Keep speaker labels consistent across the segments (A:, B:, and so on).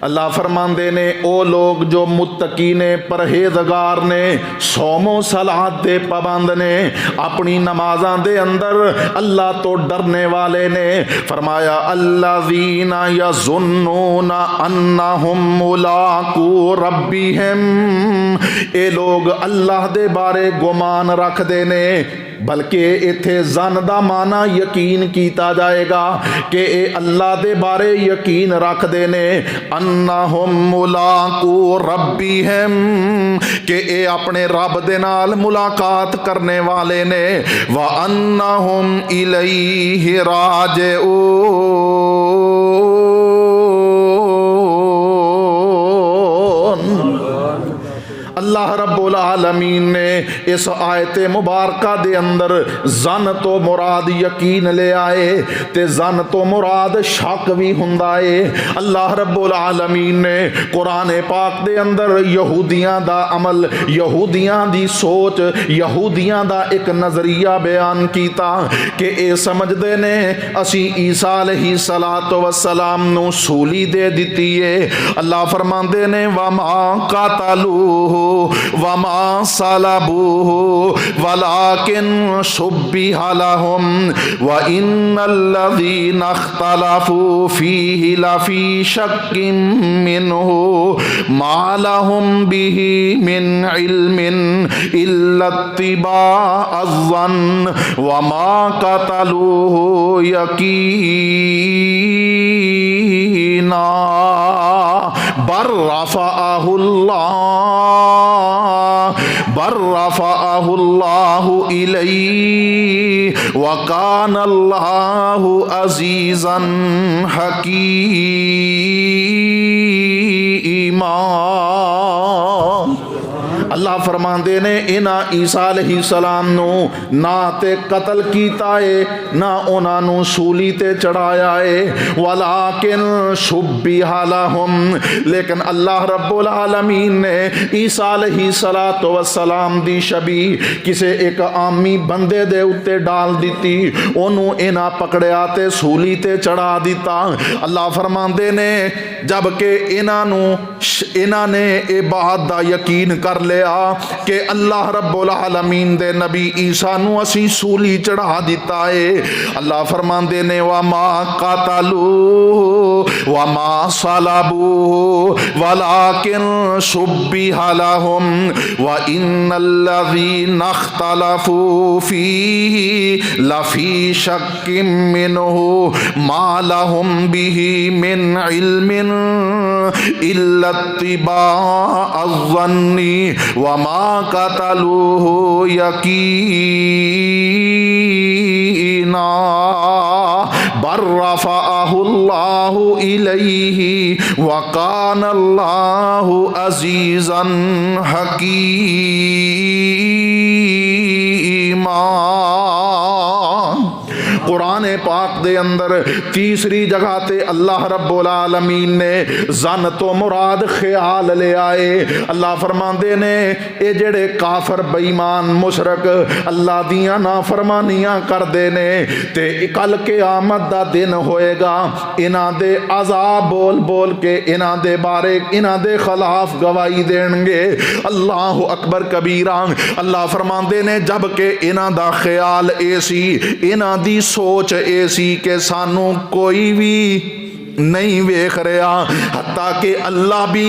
A: اللہ فرماندے نے او لوگ جو متقی نے، پرہیزگار نے، صوم و صلات دے پابند نے، اپنی نمازاں دے اندر اللہ تو ڈرنے والے نے، فرمایا الذین یظنون انہم ملاقو ربہم، اے لوگ اللہ دے بارے گمان رکھ دے نے، بلکہ ایتھے زن دا معنی یقین کیتا جائے گا کہ اے اللہ دے بارے یقین رکھ دے نے، انہم ملاقو ربہم، کہ اے اپنے رب دے نال ملاقات کرنے والے نے، وَأَنَّهُمْ إِلَيْهِ راجعون۔ اللہ رب العالمین نے اس آیت مبارکہ دے اندر زن تو مراد یقین لے آئے تے زن تو مراد شک بھی ہندائے۔ اللہ رب العالمین نے قرآن پاک دے اندر یہودیاں دا عمل، یہودیاں دی سوچ، یہودیاں دا ایک نظریہ بیان کیتا کہ اے سمجھ دے نے اسی عیسیٰ علیہ السلام نو سولی دے دیتی ہے۔ اللہ فرماندے نے وَمَا قَتَلُوهُ وَمَا صَلَبُوهُ وَلَكِنْ شُبِّهَ لَهُمْ وَإِنَّ الَّذِينَ اخْتَلَفُوا فِيهِ لَفِي شَكٍّ مِّنْهُ مَا لَهُمْ بِهِ مِنْ عِلْمٍ إِلَّا اتِّبَاعَ الظَّنِّ وَمَا قَتَلُوهُ يَقِينًا بل رفعه اللہ الیہ وکان اللہ عزیزا حکیما۔ اللہ فرماندے نے انہاں عیسیٰ علیہ السلام نو نہ تے قتل کیتا ہے نہ انہاں نو سولی تے چڑھایا ہے، ولیکن شبیہ لہم، لیکن اللہ رب العالمین نے عیسیٰ علیہ السلام دی شبیہ کسے ایک عامی بندے دے اتے ڈال دیتی، انہوں انہاں پکڑیا تے سولی تے چڑھا دیتا۔ اللہ فرماندے نے جبکہ انہاں نے اے بات دا یقین کر لیا کہ اللہ رب العالمین دے نبی عیسیٰ نو اسی سولی چڑھا دیتا ہے، اللہ فرماندے نے وَمَا قَتَلُوهُ وَمَا صَلَبُوهُ وَلَكِنْ شُبِّهَ لَهُمْ وَإِنَّ الَّذِينَ اخْتَلَفُوا فِيهِ لَفِي شَكٍّ مِّنْهُ مَا لَهُمْ بِهِ مِنْ عِلْمٍ إِلَّا اتِّبَاعَ الظَّنِّ وَمَا قَتَلُوهُ يَقِينًا بل رفعه اللہ الیہ وکان اللہ عزیزا حکیما۔ قرآن پاک دے اندر تیسری جگہ تے اللہ رب العالمین نے زن تو مراد خیال لے آئے۔ اللہ فرماندے نے اے جڑے کافر بےمان مشرک اللہ دیاں نافرمانیاں کر دے نے تے کل قیامت دا دن ہوئے گا، انہاں دے عذاب بول بول کے انہاں دے بارے انہاں دے خلاف گواہی دین گے۔ اللہ اکبر کبیرہ۔ اللہ فرماندے نے جب کہ انہاں دا خیال ایسی، انہاں دی سوچ ایسی کہ سانو کوئی بھی نہیں ویکھ رہا، حتیٰ کہ اللہ بھی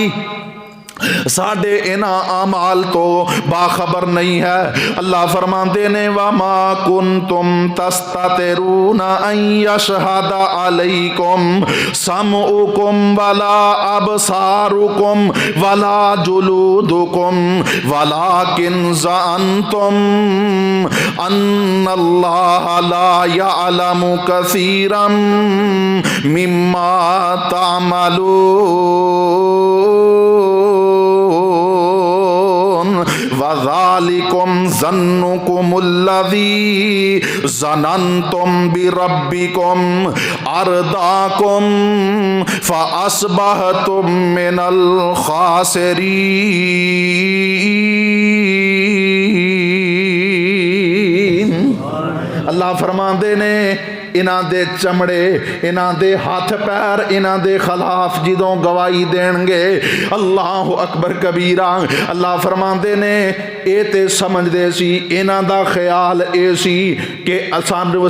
A: ساڈے انہاں اعمال تو باخبر نہیں ہے۔ اللہ فرماندے نے وَمَا كُنْتُمْ تَسْتَتِرُونَ أَن يَشْهَدَ عَلَيْكُمْ سَمْعُكُمْ وَلَا أَبْصَارُكُمْ وَلَا جُلُودُكُمْ وَلَكِنْ زَعَمْتُمْ أَنَّ اللَّهَ لَا يَعْلَمُ كَثِيرًا مِّمَّا تَعْمَلُونَ وَذَلِكُمْ ظَنُّكُمُ الَّذِي ظَنَنْتُمْ بِرَبِّكُمْ أَرْدَاكُمْ فَأَصْبَحْتُمْ مِنَ الْخَاسِرِينَ۔ اللہ فرماندے نے انہاں دے چمڑے انہاں دے ہاتھ پیر انہاں دے خلاف جدوں گواہی دین گے اللہ اکبر کبیرہ اللہ فرماندے نے اے تے سمجھ دے سی انہاں دا خیال اے سی کہ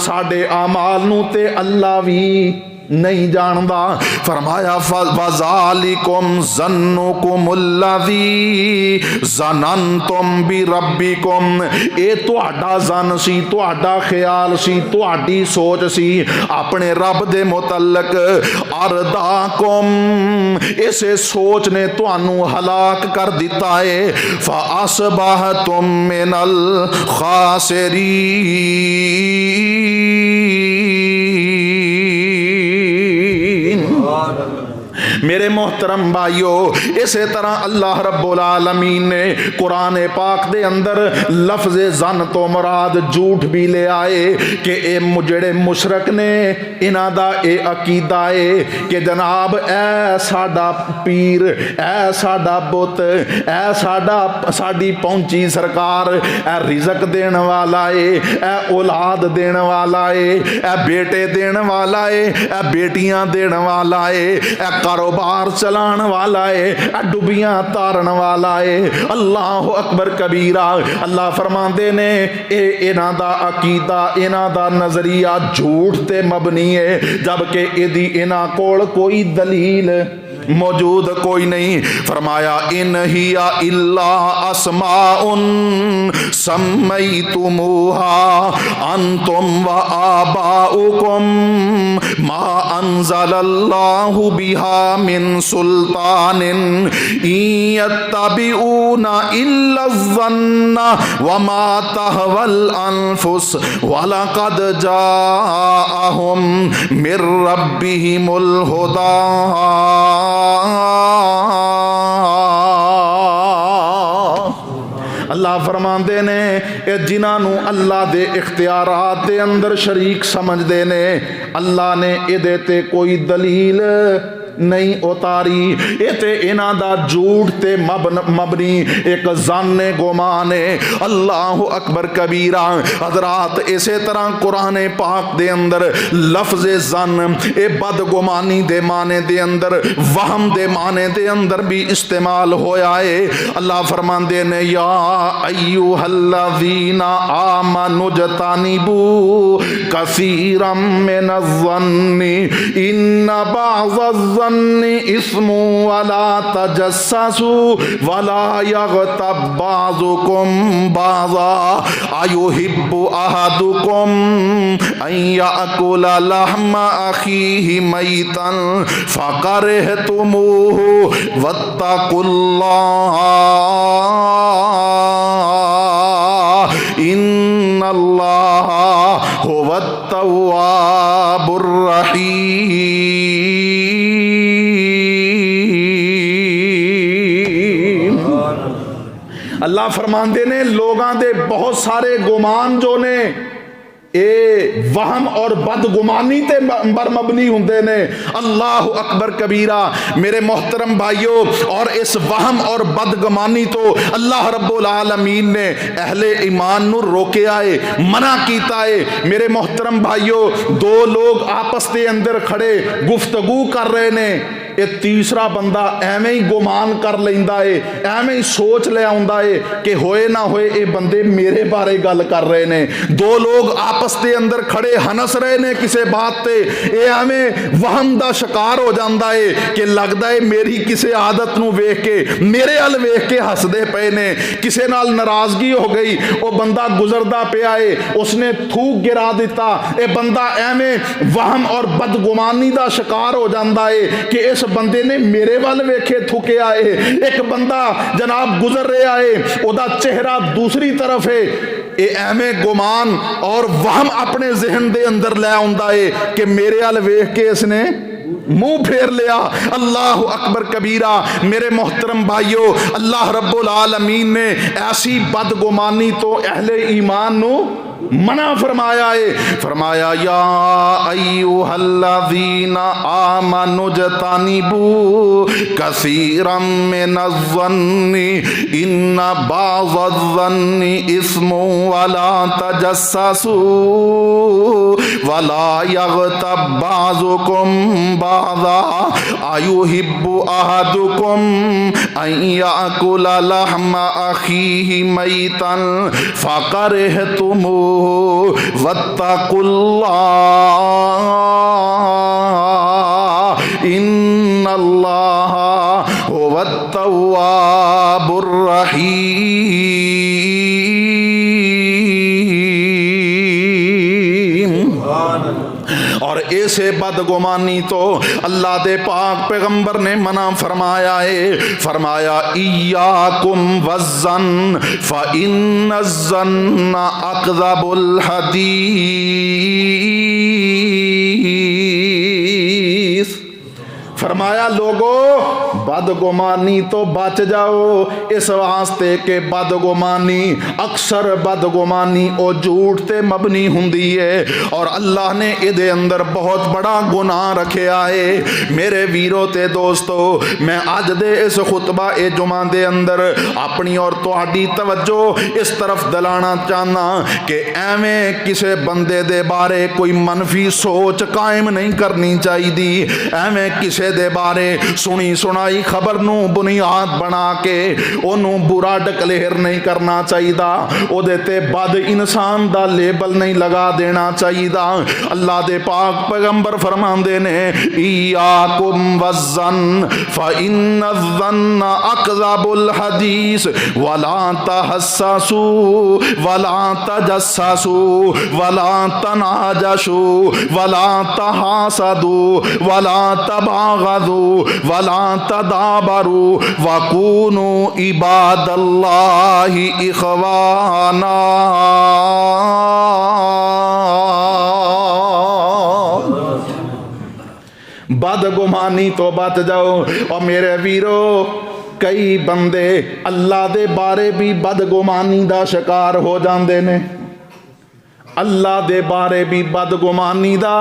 A: ساڈے اعمال نو تے اللہ بھی نہیں جاندا فرمایا فَذَلِكُمْ ظَنُّكُمُ الَّذِي ظَنَنْتُمْ بِرَبِّكُمْ اے تہاڈا ظن سی تہاڈا خیال سی تہاڈی سوچ سی اپنے رب دے متعلق ارداکم اسے سوچ نے تانوں ہلاک کر دیتا ہے فَأَصْبَحْتُم مِّنَ الْخَاسِرِينَ میرے محترم بھائیو اسی طرح اللہ رب العالمین نے قرآن پاک دے اندر لفظ ظن تو مراد جھوٹ بھی لے آئے کہ اے جڑے مشرک نے انہاں دا اے عقیدہ ہے کہ جناب اے ساڈا پیر اے ساڈا بت اے ساڈی پہنچی سرکار اے رزق دین والا ہے اے اولاد دین والا ہے اے بیٹے دین والا ہے اے بیٹیاں دین والا ہے اے کاروبار چلان والا ہے ڈبیاں تارن والا ہے اللہ اکبر کبیرہ اللہ فرماندے نے اے انہاں دا عقیدہ انہاں دا نظریہ جھوٹ تے مبنی ہے جبکہ ایدی انہاں کول کوئی دلیل موجود کوئی نہیں فرمایا ان ہی الا اسماء سمیتموها انتم وآباؤکم ما انزل اللہ بها من سلطان ان یتبعون الا الظن وما تهوى الانفس ولقد جاءهم من ربهم الہدی اللہ فرماندے نے اے جنہاں نو اللہ دے اختیارات دے اندر شریک سمجھ دے نے اللہ نے ادے تے کوئی دلیل نہیں اتاری اے تے انہاں دا جھوٹ تے مبنی ایک ظن گمان ہے اللہ اکبر کبیرہ حضرات اسی طرح قرآن پاک دے اندر لفظ ظن اے بدگمانی دے معنی دے اندر وہم دے معنی دے اندر بھی استعمال ہویا ہے اللہ فرماندے نے یا ایوہ الذین آمنوا اجتنبوا کثیرا من الظن ان بعض الظن اسم ولا تجسسوا ولا يغتب بعضكم بعضا أيحب أحدكم أن يأكل لحم أخيه ميتا فكرهتموه واتقوا الله إن الله هو التواب الرحيم اللہ فرماندے نے لوگاں دے بہت سارے گمان جو نے اے وہم اور بدگمانی تے بر مبنی ہوندے نے اللہ اکبر کبیرہ میرے محترم بھائیو اور اس وہم اور بدگمانی تو اللہ رب العالمین نے اہل ایمان نو روکے آئے منع کیتا ہے میرے محترم بھائیو دو لوگ آپس دے اندر کھڑے گفتگو کر رہے نے یہ تیسرا بندہ ایویں ہی گمان کر لیندا ہے ایویں ہی سوچ لے آوندا ہے کہ ہوئے نہ ہوئے اے بندے میرے بارے گل کر رہے نے دو لوگ آپس دے اندر کھڑے ہنس رہے نے کسے بات تے اے ایویں وہم دا شکار ہو جاندا ہے کہ لگدا ہے میری کسے عادت نو ویکھ کے میرے ال ویکھ کے ہس دے پے نے کسے نال ناراضگی ہو گئی او بندہ گزردا پیا ہے اس نے تھوک گرا دیتا اے بندہ ایویں وہم اور بدگمانی دا شکار ہو جاندا ہے کہ اس بندے نے میرے وال ویکھے تھوکے آئے ایک بندہ جناب گزر رہے آئے او دا چہرہ دوسری طرف ہے اے ایویں گمان اور وہم اپنے ذہن دے اندر لے آندا ہے کہ میرے وال ویکھ کے اس نے منہ پھیر لیا اللہ اکبر کبیرہ میرے محترم بھائیو اللہ رب العالمین نے ایسی بدگمانی تو اہل ایمان نو منع فرمایا ہے. فرمایا یا ایھا الذین آمنوا اجتنبوا کثیرا من الظن ان بعض الظن اثم ولا تجسسوا ولا یغتب بعضکم بعضا ایحب احدکم ان یأکل لحم اخیہ میتا فکرہتموہ واتقوا اللہ ان اللہ هو التواب الرحیم. اور ایسے بدگمانی تو اللہ دے پاک پیغمبر نے منع فرمایا ہے. فرمایا ایاکم والظن فإن الظن اکذب الحدیث. فرمایا لوگو بدگمانی تو بچ جاؤ، اس واسطے کہ بدگمانی اکثر بدگمانی او جھوٹ تے مبنی ہوندی ہے اور اللہ نے ادھے اندر بہت بڑا گناہ رکھیا ہے. میرے ویرو تے دوستو، میں اج دے اس خطبہ اے جمعہ دے اندر اپنی اور تہاڈی توجہ اس طرف دلانا چاہنا کہ ایویں کسے بندے دے بارے کوئی منفی سوچ قائم نہیں کرنی چاہیے. ایویں کسے دے بارے سنی سنائی خبر نو بنیاد بنا کے انہوں برا ڈکلیئر نہیں کرنا چاہیے. او دے تے بد انسان دا لیبل نہیں لگا دینا چاہیے. اللہ دے پاک پیغمبر فرماندے نے ایاکم والظن فإن الظن اکذب الحدیث ولا تحسسوا ولا تجسسوا ولا تناجشوا ولا تحاسدوا ولا تباغضوا ولا تدابروا وكونوا عباد اللہ اخوانا. بدگمانی تو بچ جاؤ. اور میرے ویرو کئی بندے اللہ دے بارے بھی بدگمانی دا شکار ہو جاندے نے. اللہ دے بارے بھی بدگمانی دا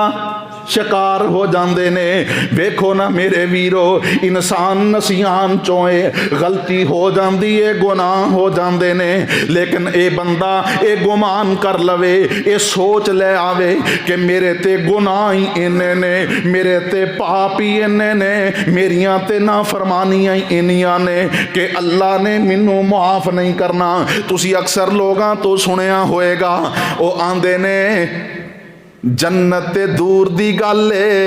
A: شکار ہو جاندے نے. ویکھو نا میرے ویرو، انسان نسیان چوئے غلطی ہو جاندی ہے، گناہ ہو جاندے نے، لیکن اے بندہ اے گمان کر لوے، اے سوچ لے آوے کہ میرے تے گناہ ہی انے نے، میرے تے پاپ ہی انے نے، میریاں تے نافرمانیاں ہی انیاں نے کہ اللہ نے منوں معاف نہیں کرنا. تسی اکثر لوگاں تو سنیا ہوئے گا او آندے نے جنت تے دور دی گل ہے،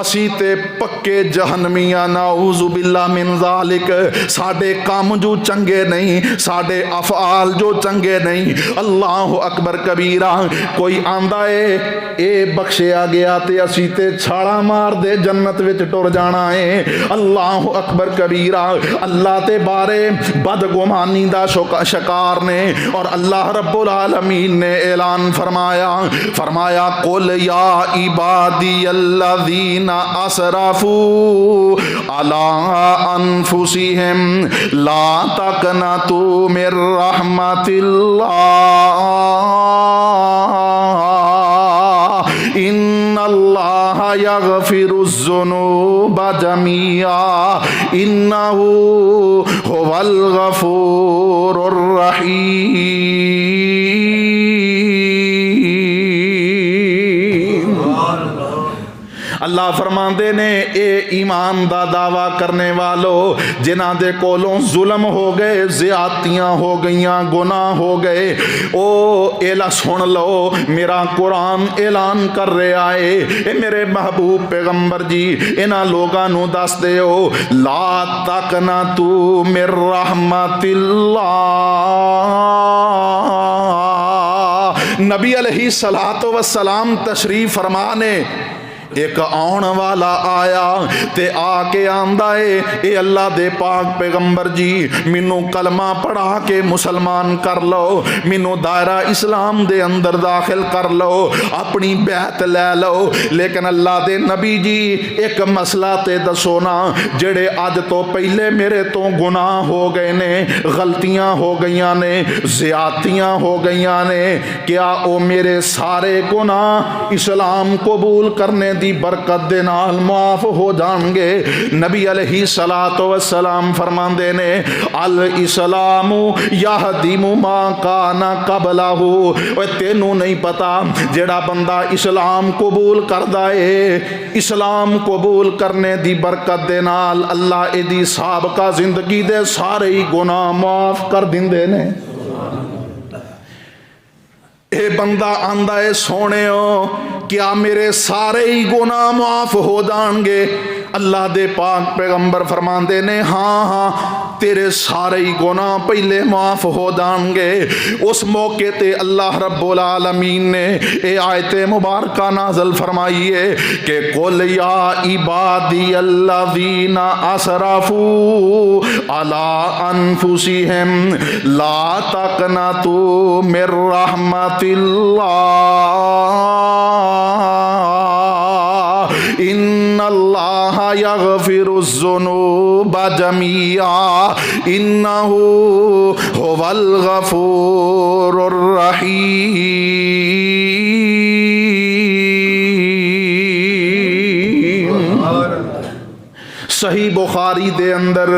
A: اسی تے پکے جہنمیاں نعوذ باللہ من ذالک. ساڈے کام جو چنگے نہیں، ساڈے افعال جو چنگے نہیں. اللہ اکبر کبیرہ. کوئی آندا ہے اے بخشیا گیا تے اسی تے چھاڑا مار دے جنت وچ ٹر جانا ہے. اللہ اکبر کبیرہ. اللہ تے بارے بدگمانی دا شکار نے اور اللہ رب العالمین نے اعلان فرمایا قل یا عبادی الذین اسرفوا علی انفسہم لا تقنطوا من رحمت اللہ ان اللہ یغفر الذنوب جميعا انہ هو الغفور الرحیم. اللہ فرماندے نے اے ایمان دا دعویٰ کرنے والو جنہاں دے کولوں ظلم ہو گئے، زیادتیاں ہو گئیاں، گناہ ہو گئے، او ایلا سن لو میرا قرآن اعلان کر رہا ہے. اے میرے محبوب پیغمبر جی انہاں لوگاں نو دس دے ہو لا تقنطوا من رحمت اللہ. نبی علیہ الصلوۃ والسلام تشریف فرمانے ایک آن والا آیا تے آ کے آندا ہے اے اللہ دے پاک پیغمبر جی مینوں کلمہ پڑھا کے مسلمان کر لو، مینوں دائرہ اسلام دے اندر داخل کر لو، اپنی بیعت لے لو، لیکن اللہ دے نبی جی ایک مسئلہ تے دسو نا، جڑے اج تو پہلے میرے تو گناہ ہو گئے نے، غلطیاں ہو گئیاں نے، زیادتیاں ہو گئیاں نے، کیا او میرے سارے گناہ اسلام قبول کرنے دی برکت دے نال معاف ہو جان گے؟ نبی علیہ الصلوۃ والسلام فرماندے نے الاسلام یہدم ما کان قبلہ، اوے تینوں نہیں پتا جڑا بندہ اسلام قبول کردا ہے، اسلام قبول کرنے دی برکت دے نال اللہ ایدی سابقہ زندگی دے سارے ہی گناہ معاف کر دیندے نے۔ اے بندہ آندا ہے سونےو کیا میرے سارے ہی گناہ معاف ہو جان گے؟ اللہ دے پاک پیغمبر فرماندے نے ہاں ہاں تیرے سارے ہی گناہ پہلے معاف ہو جان گے۔ اس موقع تے اللہ رب العالمین نے اے آیت مبارکہ نازل فرمائی ہے کہ قل یا عبادی الذین اسرفوا علی انفسہم لا تقنطوا من رحمت اللہ ان اللہ یغفر الذنوب جميعا انہ هو الغفور الرحیم۔ صحیح بخاری دے اندر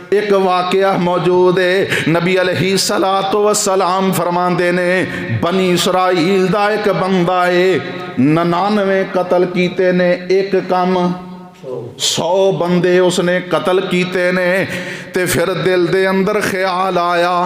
A: ایک واقعہ موجود ہے، نبی علیہ الصلوۃ والسلام فرماندے نے بنی اسرائیل دا ایک بندہ ہے 99 قتل کیتے نے، ایک کم 100 بندے اس نے قتل کیتے نے، تے پھر دل دے اندر خیال آیا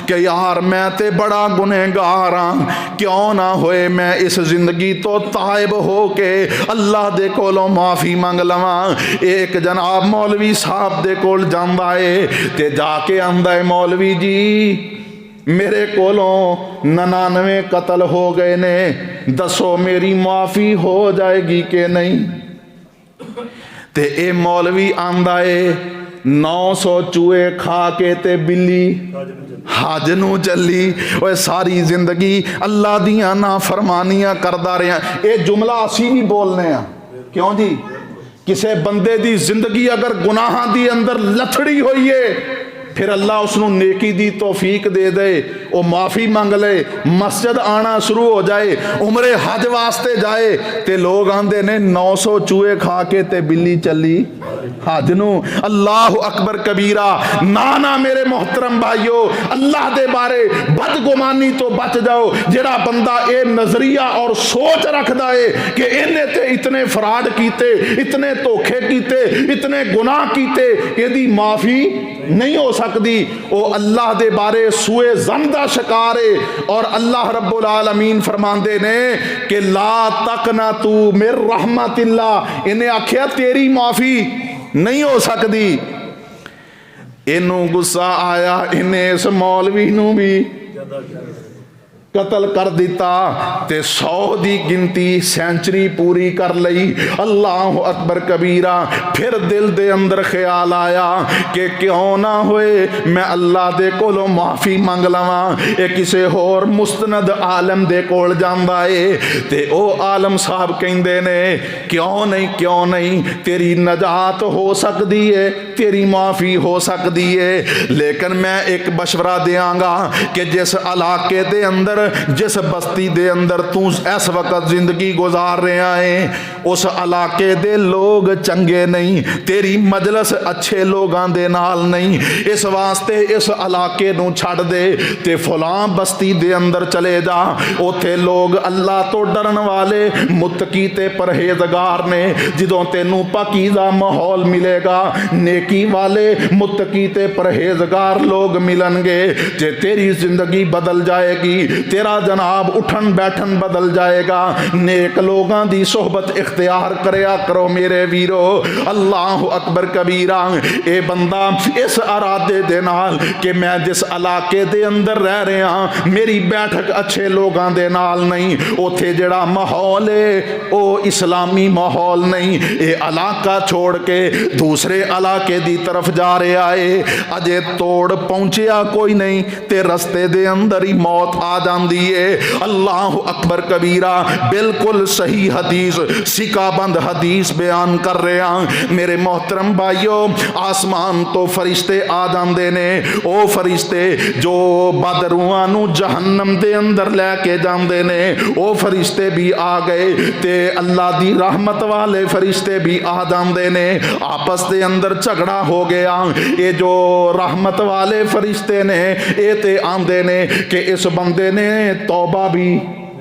A: کہ یار میں تے بڑا گنہگار ہاں، کیوں نہ ہوئے میں اس زندگی تو تائب ہو کے اللہ دے کولوں معافی منگ لواں۔ ایک جناب مولوی صاحب دے کول جاندا ہے تے جا کے آندا ہے مولوی جی میرے کولوں 99 قتل ہو گئے نے، دسو میری معافی ہو جائے گی کہ نہیں؟ تے اے مولوی آندا ہے 900 چوہے کھا کے تے بلی حج نو چلی، وہ ساری زندگی اللہ دیاں نافرمانیاں کردا رہیا۔ اے جملہ اسی بھی بولنے ہیں، کیوں جی؟ کسے بندے دی زندگی اگر گناہاں دی اندر لتھڑی ہوئی ہے پھر اللہ اس نو نیکی دی توفیق دے دے، وہ معافی مانگ لے، مسجد آنا شروع ہو جائے، عمرے حج واسطے جائے، تے لوگ آندے نے 900 چوہے کھا کے تے بلی چلی حج نو۔ اللہ اکبر کبیرہ۔ نانا میرے محترم بھائیو، اللہ دے بارے بدگمانی تو بچ جاؤ۔ جڑا بندہ اے نظریہ اور سوچ رکھدا ہے کہ انہیں تے اتنے فراڈ کیتے، اتنے دھوکے کیتے، اتنے گناہ کیتے، ایدی معافی نہیں ہو سکتی، او اللہ دے بارے سوئے ظن دا شکار ہے۔ اور اللہ رب العالمین فرماندے نے کہ لا تقنطوا من رحمت اللہ، انہیں آکھیا تیری معافی نہیں ہو سکتی۔ انہوں غصہ آیا، انہیں اس مولوی نو بھی قتل کر دیتا تے 100 دی گنتی سینچری پوری کر لئی۔ اللہ اکبر کبیرہ۔ پھر دل دے اندر خیال آیا کہ کیوں نہ ہوئے میں اللہ دے کولوں معافی منگ لواں۔ اے کسے ہور مستند عالم دے کول جاندا ہے تے او عالم صاحب کہندے نے کیوں نہیں تیری نجات ہو سکتی ہے، تیری معافی ہو سکتی ہے، لیکن میں ایک مشورہ دیاں گا کہ جس علاقے دے اندر جس بستی دے اندر تو اس وقت زندگی گزار رہا ہے اس علاقے دے لوگ چنگے نہیں، تیری مجلس اچھے لوگاں دے نال نہیں، اس واسطے اس علاقے نو چھڑ دے تے فلاں بستی دے اندر چلے جا، اوتھے لوگ اللہ تو ڈرن والے متقی تے پرہیزگار نے، جدوں تینوں پاکیزہ ماحول ملے گا نیکی والے متقی تے پرہیزگار لوگ ملن گے تے تیری زندگی بدل جائے گی، تیرا جناب اٹھن بیٹھن بدل جائے گا۔ نیک لوگاں دی صحبت اختیار کریا کرو میرے ویرو۔ اللہ اکبر کبیرہ۔ اے بندہ اس ارادے دے نال کہ میں جس علاقے دے اندر رہ رہا ہاں میری بیٹھک اچھے لوگاں دے نال نہیں، اوتھے جڑا ماحول ہے او اسلامی ماحول نہیں، اے علاقہ چھوڑ کے دوسرے علاقے دی طرف جا رہا ہے، اجے توڑ پہنچیا کوئی نہیں تے رستے دے اندر ہی موت آ جاندی ہے۔ اللہ اکبر کبیرہ۔ بالکل صحیح حدیث، سکہ بند حدیث بیان کر رہا ہوں میرے محترم بھائیو۔ آسمان تو فرشتے آ جاندے نے، او فرشتے جو بدروہاں نو جہنم دے اندر لے کے جاندے نے، او فرشتے بھی آ گئے تے اللہ دی رحمت والے فرشتے بھی آ جاندے نے۔ آپس دے اندر جھگڑا ہو گیا، اے جو رحمت والے فرشتے نے اے تے آندے نے کہ اس بندے نے توبہ بھی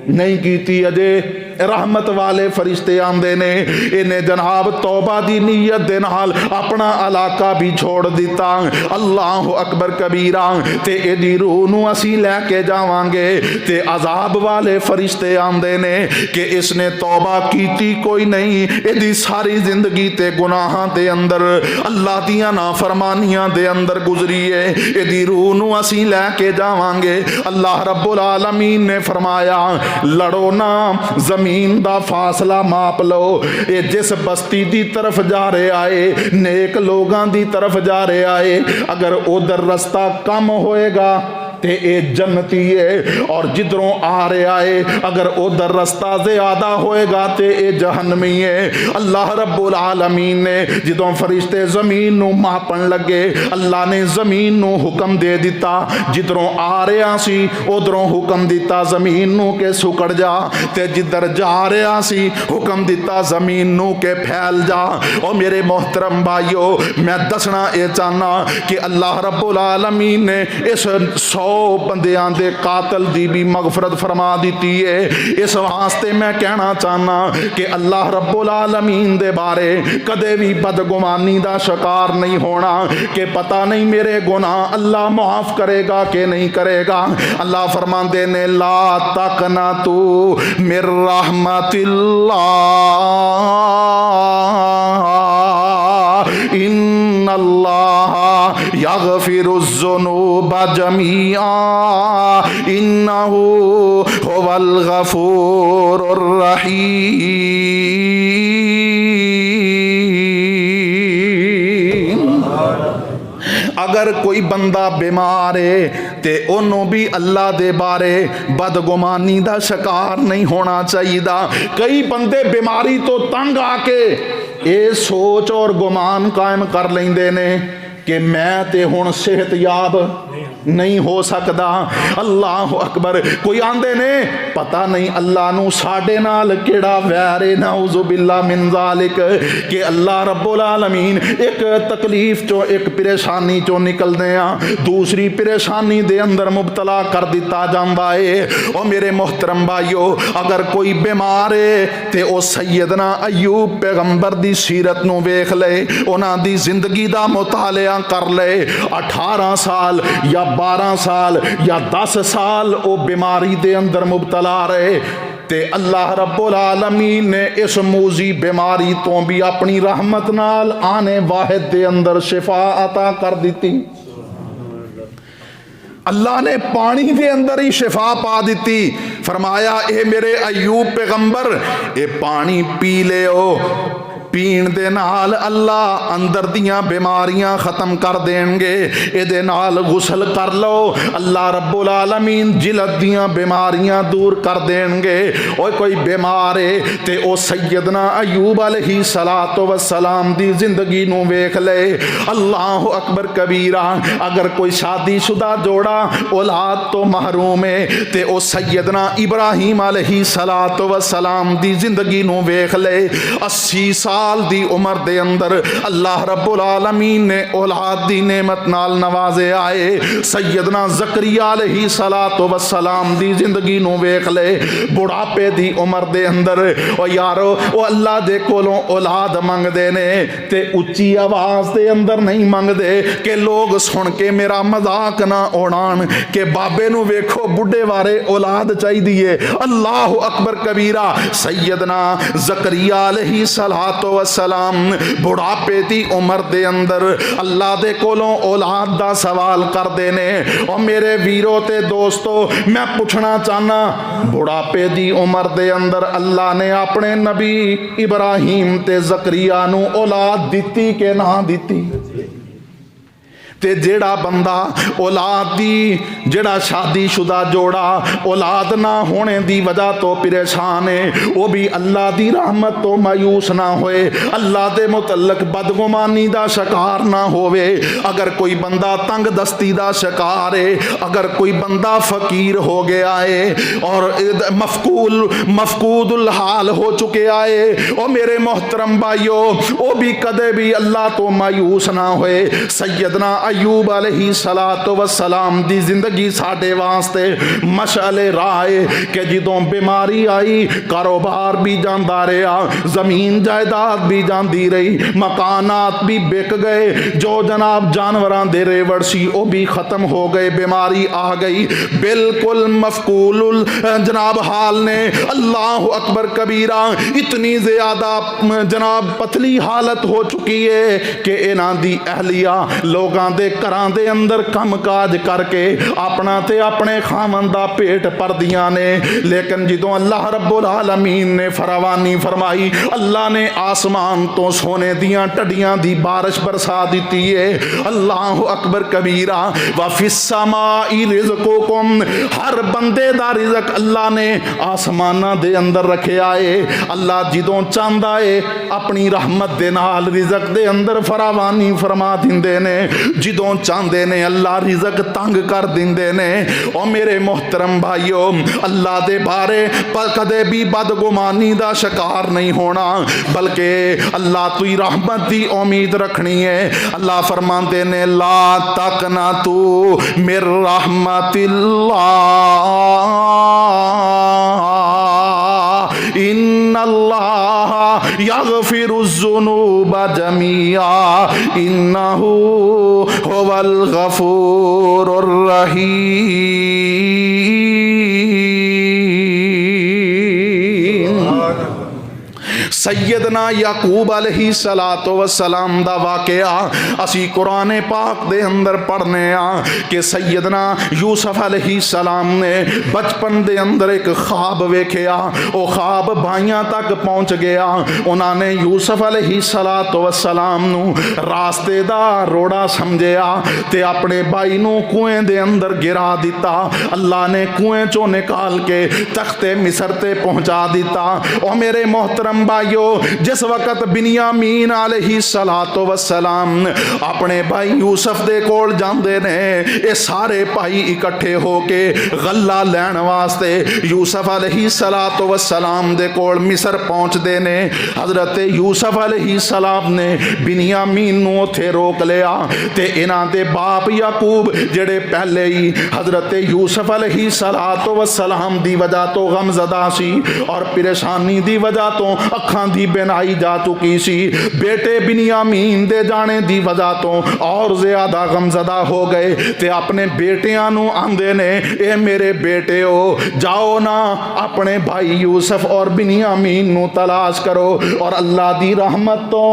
A: نہیں کیتی، اجے رحمت والے فرشتے آندے نے انہیں جناب توبہ دی نیت دے نال اپنا علاقہ بھی چھوڑ دیتا۔ اللہ اکبر کبیرہ۔ تے ایدی روح نو اسی لے کے جاواں گے تے عذاب والے فرشتے آندے نے کہ اس نے توبہ کیتی کوئی نہیں، ایدی ساری زندگی تے گناہاں دے اندر اللہ دیاں نافرمانیاں دے اندر گزری ہے، ایدی روح نو اسی لے کے جاواں گے۔ اللہ رب العالمین نے فرمایا لڑو نا، زمین دا فاصلہ ماپ لو، اے جس بستی دی طرف جا رہے آئے نیک لوگاں دی طرف جا رہے آئے، اگر ادھر رستہ کم ہوئے گا تے اے جنتی ہے، اور جدروں آ رہے آئے اگر ادھر رستہ زیادہ ہوئے گا تے اے جہنمی ہے۔ اللہ رب العالمین نے جدوں فرشتے زمین نو ماپن لگے اللہ نے زمین نو حکم دے دیتا، جدروں آ رہا سی ادھروں حکم دیتا زمین نو کہ سکڑ جا، تے جدر جا رہا سی حکم دیتا زمین نو کہ پھیل جا۔ اور میرے محترم بھائیو میں دسنا اے چاہنا کہ اللہ رب العالمین نے اس 100 بندیاں دے قاتل دی بھی مغفرت فرما دیتی ہے۔ اس واسطے میں کہنا چاہنا کہ اللہ رب العالمین دے بارے کدے بھی بدگمانی دا شکار نہیں ہونا کہ پتہ نہیں میرے گناہ اللہ معاف کرے گا کہ نہیں کرے گا۔ اللہ فرماندے نے لا تقنطوا من رحمت اللہ ان اللہ یغفر الذنوب جمیعا انہ هو الغفور الرحیم۔ اگر کوئی بندہ بیمار ہے تے انہوں بھی اللہ دے بارے بدگمانی دا شکار نہیں ہونا چاہیے دا۔ کئی بندے بیماری تو تنگ آ کے اے سوچ اور گمان قائم کر لیندے نے کہ میں تے ہن صحت یاب نہیں ہو سکدا۔ اللہ اکبر۔ کوئی آندے نے پتہ نہیں اللہ نو ساڈے نال کیڑا ویر ہے، نعوذ باللہ من ذالک، کہ اللہ رب العالمین ایک تکلیف چو ایک پریشانی چو نکل دیاں دوسری پریشانی دے اندر مبتلا کر دیتا جاندا ہے۔ اور میرے محترم بھائیو اگر کوئی بیمار ہے تے او سیدنا ایوب پیغمبر دی سیرت نو ویکھ لے، انہاں دی زندگی دا مطالعہ کر لے، 18 سال یا 12 سال یا 10 سال او بیماری دے اندر مبتلا رہے تے اللہ رب العالمین نے اس موذی بیماری تو بھی اپنی رحمت نال آنے واحد دے اندر شفا عطا کر دیتی۔ اللہ نے پانی دے اندر ہی شفا پا دیتی۔ فرمایا اے میرے ایوب پیغمبر اے پانی پی لے ہو، پین دے نال اللہ اندر دیاں بیماریاں ختم کر دیں گے، اے دے نال غسل کر لو اللہ رب العالمین جلد دیاں بیماریاں دور کر دیں گے۔ اور کوئی بیمار ہے تے او سیدنا ایوب علیہ السلام دی زندگی نو ویکھ لے۔ اللہ اکبر کبیرہ۔ اگر کوئی شادی شدہ جوڑا اولاد تو محروم ہے تے او سیدنا ابراہیم علیہ السلام دی زندگی نو ویکھ لے، 80 سال سال دی عمر دے اندر اللہ رب العالمین نے اولاد دی نعمت نال نوازے آئے. سیدنا زکریا علیہ السلام دی زندگی نو ویکھ لے. بڑھاپے دی عمر دے اندر او یارو او اللہ دے کولوں اولاد منگ دے نے تے اچھی آواز دے اندر نہیں منگ دے کہ لوگ سن کے میرا مذاق نہ اڑان کہ بابے نو ویکھو بڈھے وارے اولاد چاہی دیئے. اللہ اکبر کبیرہ. سیدنا زکریا علیہ السلام بڑھاپے دی عمر دے اندر اللہ دے کولوں اولاد دا سوال کر دینے. اور میرے ویرو تے دوستو میں پوچھنا چاہنا بڑھاپے دی عمر دے اندر اللہ نے اپنے نبی ابراہیم تے زکریا نو اولاد دیتی کہ نہ دیتی؟ تے جیڑا بندہ اولاد دی جیڑا شادی شدہ جوڑا اولاد نہ ہونے دی وجہ تو پریشان ہے وہ بھی اللہ دی رحمت تو مایوس نہ ہوئے, اللہ دے متعلق بدگمانی دا شکار نہ ہوئے. اگر کوئی بندہ تنگ دستی دا شکار ہے, اگر کوئی بندہ فقیر ہو گیا ہے اور مفقود الحال ہو چکے آئے, اور میرے محترم بھائیو وہ بھی کدے بھی اللہ تو مایوس نہ ہوئے. سیدنا ایوب علیہ السلام دی زندگی ساڈے واسطے مشعل رائے کہ جدوں بیماری آئی کاروبار بھی جاندا رہا, زمین جائیداد بھی جاندی رہی, مکانات بھی بک گئے, جو جناب جانوراں دے ریوڑ سی وہ بھی ختم ہو گئے, بیماری آ گئی, بالکل مفقول جناب حال نے. اللہ اکبر کبیرہ. اتنی زیادہ جناب پتلی حالت ہو چکی ہے کہ انہاں دی اہلیہ لوگاں دے گھراں دے اندر کم کاج کر کے اپنا تے اپنے خاوند دا پیٹ پردیاں نے. لیکن جدوں اللہ رب العالمین نے فراوانی فرمائی, اللہ نے آسمان تو سونے دیاں ٹڈیاں دی بارش برسا دیتی ہے. اللہ اکبر کبیرہ. وفی السماء رزقکم, ہر بندے دا رزق اللہ نے آسماناں دے اندر رکھیا ہے. اللہ جدوں چاہندا ہے اپنی رحمت دے نال رزق دے اندر فراوانی فرما دیندے نے, جدوں چاہندے نے اللہ رزق تنگ کر دیندے نے. اور میرے محترم بھائیو اللہ دے بارے پر کدے بھی بدگمانی دا شکار نہیں ہونا, بلکہ اللہ توی رحمت دی امید رکھنی ہے. اللہ فرماندے نے لا تقنطوا من رحمت اللہ ان اللہ یغفر الذنوب جميعا انہ هو الغفور الرحیم. سیدنا یعقوب علیہ السلام دا واقعہ اسی قرآن پاک دے اندر پڑھنے کہ سیدنا یوسف علیہ السلام نے بچپن دے اندر ایک خواب ویکھیا. او خواب بھائیاں تک پہنچ گیا. انہاں نے یوسف علیہ السلام نو راستے دا روڑا سمجھیا تے اپنے بھائی نو کنویں دے اندر گرا دیتا. اللہ نے کنویں چوں نکال کے تخت مصر تے پہنچا دیتا. اور میرے محترم بھائیو جس وقت بنیامین علیہ السلام اپنے بھائی یوسف دے کول جاندے نے, اے سارے بھائی اکٹھے ہو کے غلہ لین واسطے یوسف علیہ السلام دے کول مصر پہنچ دے نے. حضرت یوسف علیہ السلام نے بنیامین نو اتھے روک لیا تے انہاں دے باپ یعقوب جڑے پہلے ہی حضرت یوسف علیہ السلام دی وجہ تو غمزدہ سی اور پریشانی دی وجہ تو اکھاں دی بینائی جا چکی سی, بیٹے بنیامین دے جانے دی وجہ تو اور زیادہ غمزدہ ہو گئے تے اپنے بیٹیاں نو آندے نے اے میرے بیٹے ہو جاؤ نا اپنے بھائی یوسف اور بنیامین نو تلاش کرو اور اللہ دی رحمت تو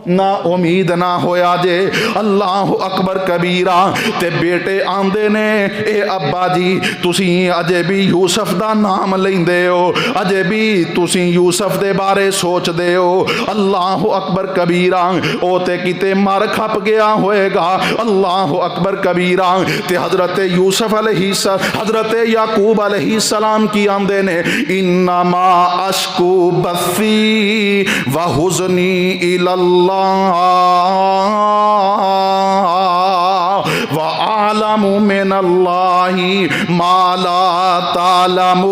A: نہ امید نہ ہویا جے. اللہ اکبر کبیرہ. تے بیٹے آندے نے اے ابا جی تسی اجے بھی یوسف دا نام لیندے ہو, اجے بھی تسی یوسف دے بارے سوچ دے ہو. اللہ اکبر کبیرہ. او تے کتے مر کھپ گیا ہوئے گا. اللہ اکبر کبیرہ. تے حضرت یوسف علیہ حضرت یعقوب علیہ السلام کی آندے نے انما اشکو بثی وحزنی الاللہ وَأَعْلَمُ مِنَ اللَّهِ مَا لَا تَعْلَمُونَ.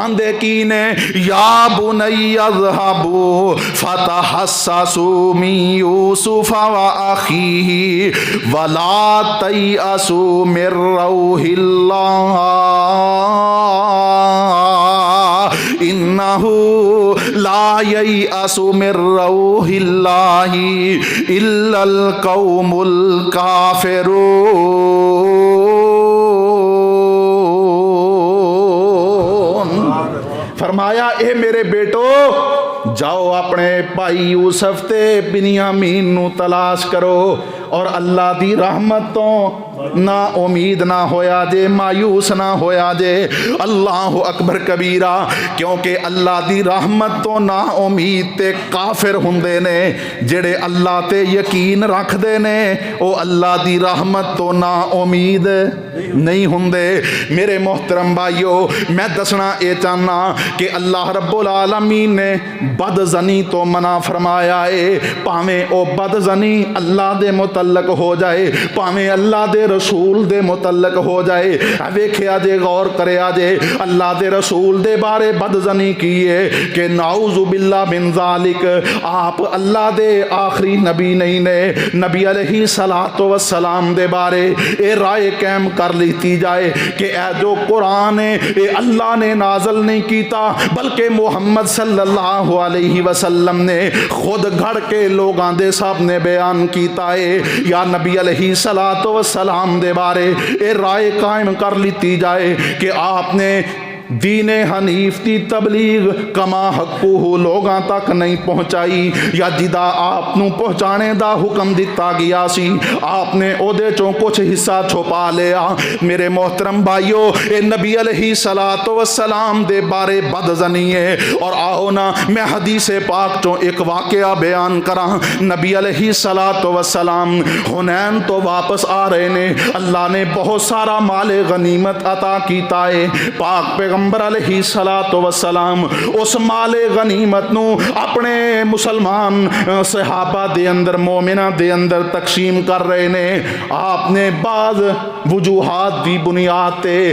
A: فرماندے کی نے یا بنی اذهبوا فتحسسوا من یوسف واخیہ ولا تیأسوا من روح اللہ انہ لا ییأس من روح اللہ الا القوم الکافرون۔ فرمایا اے میرے بیٹو جاؤ اپنے بھائی یوسف تے بنیامین نو تلاش کرو اور اللہ دی رحمت تو نا امید نہ ہویا جے، مایوس نہ ہویا جے۔ اللہ اکبر کبیرہ، کیونکہ اللہ دی رحمت تو نا امید تے کافر ہوندے نے، جڑے اللہ تے یقین رکھ دے نے او اللہ دی رحمت تو نا امید نہیں ہوندے۔ میرے محترم بھائیو، میں دسنا اے چاہنا کہ اللہ رب العالمین نے بد زنی تو منع فرمایا ہے، پاویں او بد زنی اللہ دے متعلق ہو جائے، پاویں اللہ دے رسول دے متعلق ہو جائے۔ ویکھیا جے، غور کریا جے، اللہ دے رسول دے بارے بد زنی کیے کہ نعوذ باللہ من ذالک، آپ اللہ دے آخری نبی نہیں نے، نبی علیہ الصلوۃ والسلام دے بارے اے رائے قائم کر لیتی جائے کہ اے جو قرآن ہے اے اللہ نے نازل نہیں کیتا بلکہ محمد صلی اللہ علیہ وسلم نے خود گھڑ کے لوگاں دے سامنے بیان کیتا ہے، یا نبی علیہ الصلوۃ والسلام دے بارے اے رائے قائم کر لیتی جائے کہ آپ نے دین حنیف دی تبلیغ کما حقوہ لوگاں تک نہیں پہنچائی، یا جدا آپ نو پہنچانے دا حکم دیتا گیا سی آپ نے او دے چوں کچھ حصہ چھپا لیا۔ میرے محترم بھائیو، اے نبی علیہ الصلوۃ والسلام دے بارے بد زنی ہے۔ اور آؤ نا میں حدیث پاک چوں ایک واقعہ بیان کراں۔ نبی علیہ الصلوۃ والسلام حنین تو واپس آ رہے نے، اللہ نے بہت سارا مال غنیمت عطا کیتا ہے۔ پاک پیغمبر علیہ الصلوۃ والسلام اس مال غنیمت نو اپنے مسلمان صحابہ دے اندر، مومنہ دے اندر تقسیم کر رہے نے۔ آپ نے بعض وجوہات دی بنیاد تے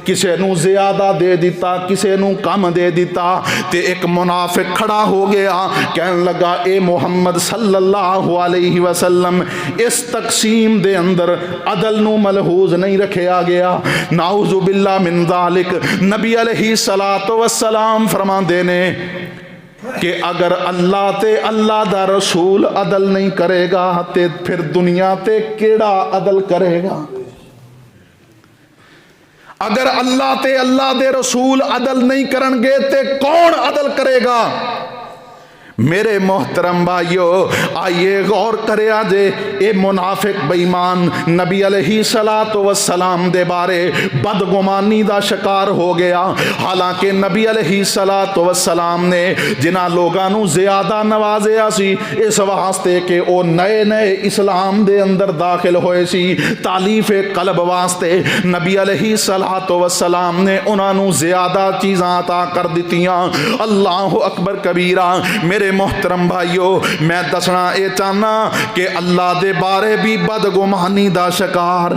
A: کسے نو زیادہ دے دیتا، کسے نو کم دے دیتا، تے ایک منافق کھڑا ہو گیا کہنے لگا اے محمد صلی اللہ علیہ وسلم، اس تقسیم دے اندر عدل نو ملحوظ نہیں رکھیا گیا۔ نعوذ باللہ من ذالک، نبی علیہ الصلوۃ والسلام فرماندے نے کہ اگر اللہ تے اللہ دا رسول عدل نہیں کرے گا تے پھر دنیا تے کیڑا عدل کرے گا؟ اگر اللہ تے اللہ دے رسول عدل نہیں کرن گے تے کون عدل کرے گا؟ میرے محترم بھائیو، آئیے غور کرے آجے، اے منافق بیمان نبی علیہ الصلوۃ والسلام دے بارے بدگمانی دا شکار ہو گیا، حالانکہ نبی علیہ الصلوۃ والسلام نے جنہ لوگاں نو زیادہ نوازیا سی اس واسطے کہ او نئے نئے اسلام دے اندر داخل ہوئے سی، تالیف قلب واسطے نبی علیہ الصلوۃ والسلام نے انہاں نو زیادہ چیزاں عطا کر دتیاں۔ اللہ اکبر کبیرہ۔ میرے محترم بھائیو، میں دسنا اے چاہنا کہ اللہ دے بارے بھی بدگمانی دا شکار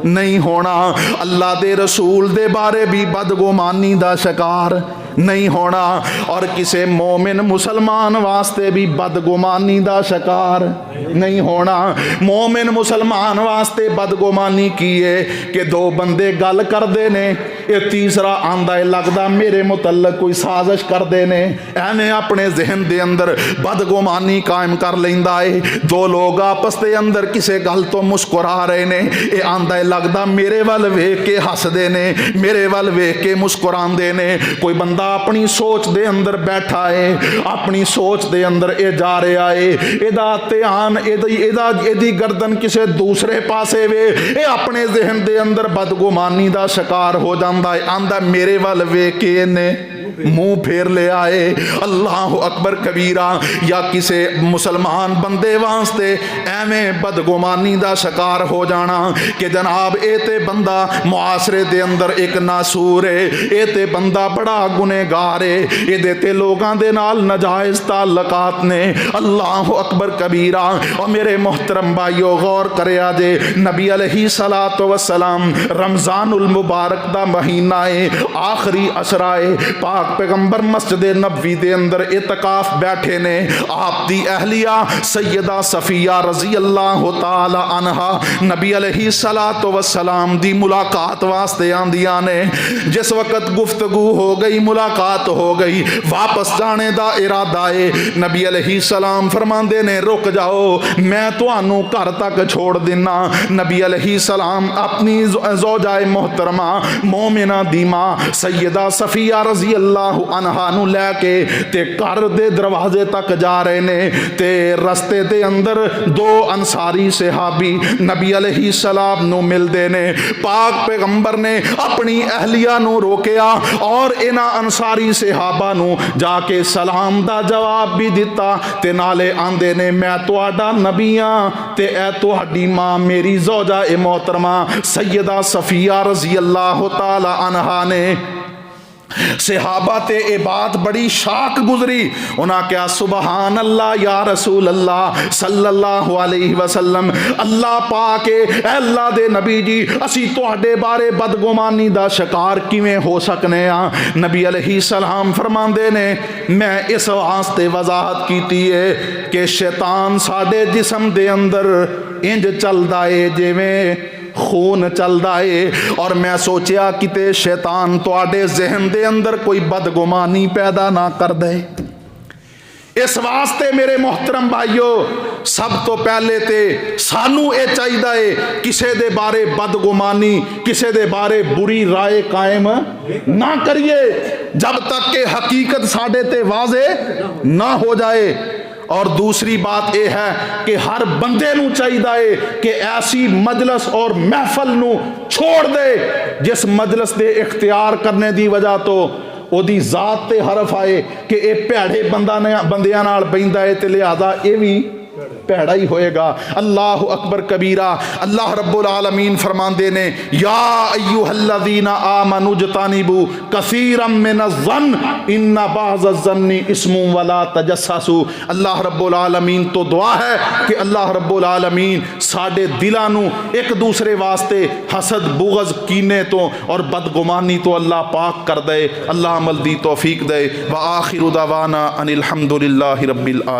A: نہیں ہونا، اللہ دے رسول دے بارے بھی بدگمانی دا شکار نہیں ہونا، اور کسے مومن مسلمان واسطے بھی بدگمانی دا شکار نہیں ہونا۔ مومن مسلمان واسطے بدگمانی کیے کہ دو بندے گل کر دے نے، یہ تیسرا آندہ ہے لگدا میرے متعلق کوئی سازش کر دے نے، اینے اپنے ذہن دے اندر بدگمانی قائم کر لیندا ہے۔ دو لوگ آپس دے اندر کسے گل تو مسکرا رہے نے، یہ آندہ ہے لگدا میرے ول ویکھ کے ہس دے نے، میرے ول ویکھ کے مسکران دے نے۔ کوئی بندہ اپنی سوچ دے اندر بیٹھا ہے، اپنی سوچ دے اندر اے جا رہا ہے، ایدا تیان ایدی گردن کسے دوسرے پاسے وے، اے اپنے ذہن دے اندر بدگمانی دا شکار ہو جاندا ہے، آندہ میرے ول ویکھ کے نے منہ پھیر لے آئے۔ اللہ اکبر کبیرہ۔ یا کسے مسلمان بندے واسطے ایویں بدگمانی دا شکار ہو جانا کہ جناب اے تے بندہ معاشرے دے اندر ایک ناسور ہے، اے تے بندہ بڑا گنہگار ہے، اے دے تے لوگاں دے نال ناجائز تعلقات نے۔ اللہ اکبر کبیرہ۔ اور میرے محترم بھائیو غور کرے آجے، نبی علیہ الصلوۃ والسلام رمضان المبارک دا مہینہ ہے، آخری عشرہ ہے، پاک پاک پیغمبر مسجد نبوی دے اندر اعتکاف بیٹھے نے، آپ دی اہلیہ سیدہ صفیہ رضی اللہ تعالی عنہا نبی علیہ الصلوۃ والسلام دی ملاقات واسطے آندیاں نے۔ جس وقت گفتگو ہو گئی، ملاقات ہو گئی، واپس جانے دا ارادہ ہے، نبی علیہ السلام فرماندے نے رک جاؤ، میں تانوں گھر تک چھوڑ دینا۔ نبی علیہ السلام اپنی زوجہ محترمہ مومنہ دی ماں سیدہ صفیہ رضی اللہ عنہا نو لے کے تے گھر دے دروازے تک جا رہے نے، تے رستے دے اندر دو انصاری صحابی نبی علیہ السلام نو ملدے نے۔ پاک پیغمبر نے اپنی اہلیہ نو روکیا اور انہاں انصاری صحابہ نو جا کے سلام دا جواب بھی دیتا، تے نالے آندے نے میں تہاڈا نبی ہاں تے اے تہاڈی ماں میری زوجہ محترمہ سیدہ صفیہ رضی اللہ تعالی عنہا نے۔ صحابہ تے اے بات بڑی شاک گزری، انہاں کیا سبحان اللہ یا رسول اللہ صلی اللہ علیہ وسلم، اللہ پاک اے اللہ دے نبی جی اسی تہاڈے بارے بدگمانی دا شکار کیویں ہو سکنے ہاں؟ نبی علیہ السلام فرماندے نے میں اس واسطے وضاحت کیتی ہے کہ شیطان ساڈے جسم دے اندر انج چلدا ہے جویں خون چلدا ہے، اور میں سوچیا کتے شیطان تواڈے ذہن دے اندر کوئی بدگمانی پیدا نہ کر دے۔ اس واسطے میرے محترم بھائیو سب تو پہلے تے سانو اے چاہیے کسے دے بارے بدگمانی، کسے دے بارے بری رائے قائم نہ کریے جب تک کہ حقیقت ساڈے تے واضح نہ ہو جائے۔ اور دوسری بات یہ ہے کہ ہر بندے نو چاہیے کہ ایسی مجلس اور محفل نو چھوڑ دے جس مجلس دے اختیار کرنے دی وجہ تو او دی ذات تے حرف آئے کہ اے پیڑے بندیاں نال بیندا ہے تے لہذا اے بھی پیڑا ہی ہوئے گا۔ اللہ اکبر کبیرہ۔ اللہ رب العالمین فرماندے نے یا ایھا الذین آمنوا اجتنبوا کثیرا من الظن ان بعض الظن اسم ولا تجسسوا۔ اللہ رب العالمین تو دعا ہے کہ اللہ رب العالمین ساڈے دلاں نو ایک دوسرے واسطے حسد، بغض، کینے تو اور بدگمانی تو اللہ پاک کر دے، اللہ عمل دی توفیق دے۔ وآخر دعوانا ان الحمد للہ رب العالمین۔